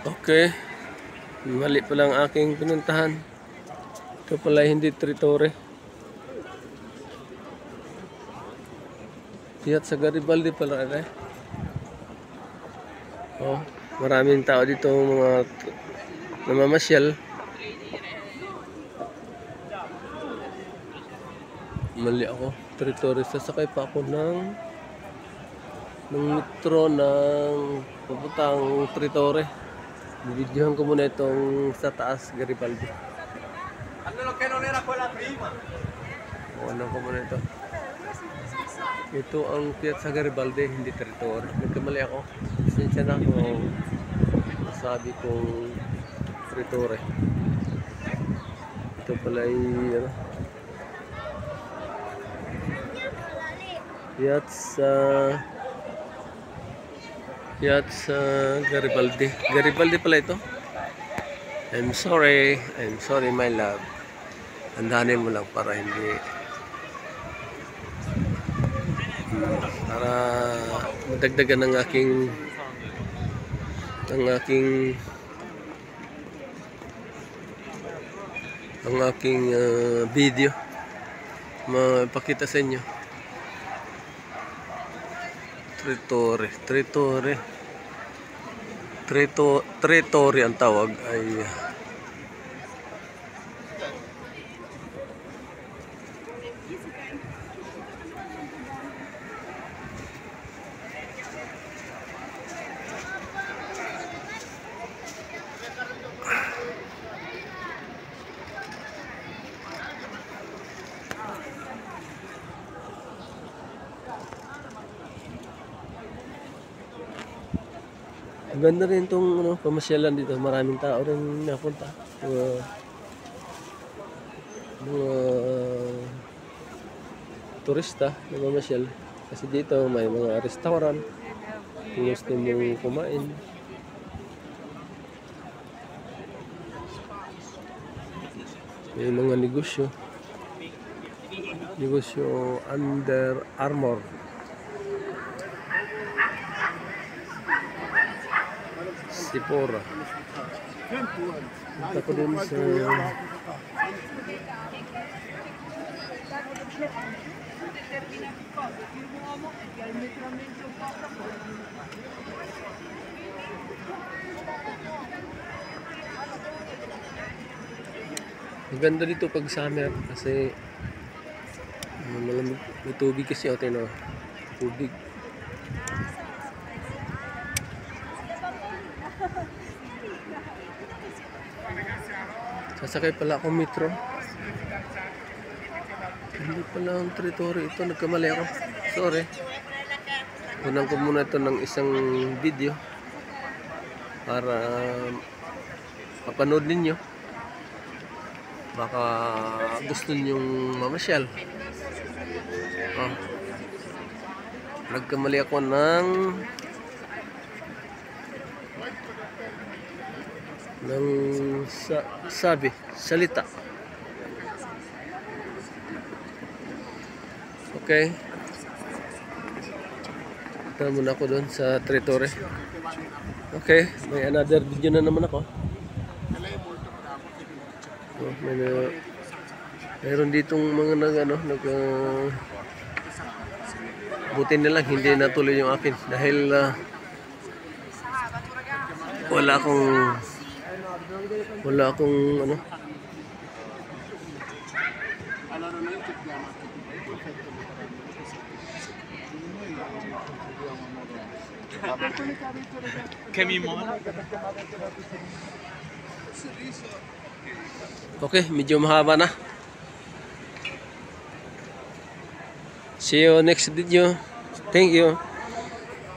Okay, mali pala ang aking pinuntahan. Ito pala hindi Tritore. Piazza Garibaldi pala rin. Oh, maraming tao dito mga namamasyal. Mali ako, Tritore. Sasakay pa ako ng metro ng papuntang Tritore. Bibidyohan ko muna itong sa taas Garibaldi. Ano ko muna ito. Ito ang Piazza Garibaldi, hindi Tritore. Nagkamali ako. Sinsya na kung masabi kong Tritore. Ito pala ay ano, Piazza Garibaldi. Garibaldi pala ito. I'm sorry my love. Andahanin mo lang para hindi para madagdagan ng aking video mapakita sa inyo. Tritore ang tawag ay ganda rin itong ano, pamasyalan dito. Maraming tao rin napunta. Mga turista na mamasyal. Kasi dito may mga restaurant. Kung gusto mong kumain. May mga negosyo. Negosyo Under Armour. Sipora. Punta ko din sa maganda dito pag summer kasi malamig, may tubig kasi o tino, tubig. Sasakay pala akong metro. Hindi pala ang Tritore ito. Nagkamali ako. Sorry. Kunan ko muna ito ng isang video para mapanood ninyo. Baka gusto ninyong mamasyal. Oh. Nagkamali ako ng salita. Okay. Ito muna ako doon sa Tritore. Okay, may another video na naman ako. Oh, mayroon ditong mga buti na lang hindi natuloy yung akin dahil wala akong ano. Okay, medyo mahaba na. See you next video. Thank you.